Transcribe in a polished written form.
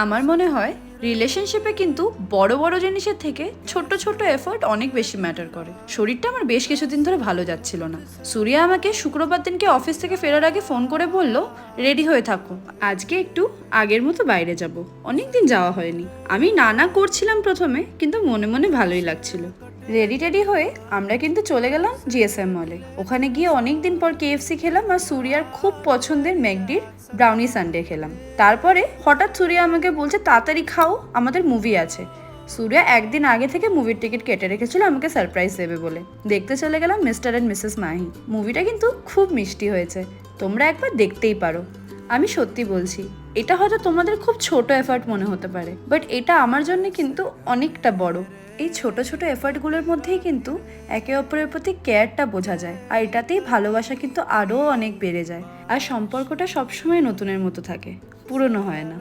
আমার মনে হয় রিলেশনশিপে কিন্তু বড় বড় জিনিসের থেকে ছোট ছোট এফোর্ট অনেক বেশি ম্যাটার করে। শরীরটা আমার বেশ কিছুদিন ধরে ভালো যাচ্ছিল না। সুরিয়া আমাকে শুক্রবার দিনকে অফিস থেকে ফেরার আগে ফোন করে বলল, রেডি হয়ে থাকো, আজকে একটু আগের মতো বাইরে যাব। অনেকদিন যাওয়া হয়নি। আমি না না করছিলাম প্রথমে, কিন্তু মনে মনে ভালোই লাগছিল। রেডি টেডি হয়ে আমরা কিন্তু চলে গেলাম জিএসএম মলে। ওখানে গিয়ে অনেকদিন পর কেএফসি খেলাম আর সুরিয়ার খুব পছন্দের ম্যাকডির ব্রাউনি সানডে খেলাম। তারপরে হঠাৎ সুরিয়া আমাকে বলছে, তাড়াতাড়ি খাও, আমাদের মুভি আছে। সুরিয়া একদিন আগে থেকে মুভির টিকিট কেটে রেখেছিল আমাকে সারপ্রাইজ দেবে বলে। দেখতে চলে গেলাম মিস্টার অ্যান্ড মিসেস মাহি। মুভিটা কিন্তু খুব মিষ্টি হয়েছে, তোমরা একবার দেখতেই পারো। আমি সত্যি বলছি, এটা হয়তো তোমাদের খুব ছোট এফার্ট মনে হতে পারে, বাট এটা আমার জন্য কিন্তু অনেকটা বড়। এই ছোট ছোট এফার্টগুলোর মধ্যেই কিন্তু একে অপরের প্রতি কেয়ারটা বোঝা যায়, আর এটাতেই ভালোবাসা কিন্তু আরও অনেক বেড়ে যায়, আর সম্পর্কটা সবসময় নতুনের মতো থাকে, পুরনো হয় না।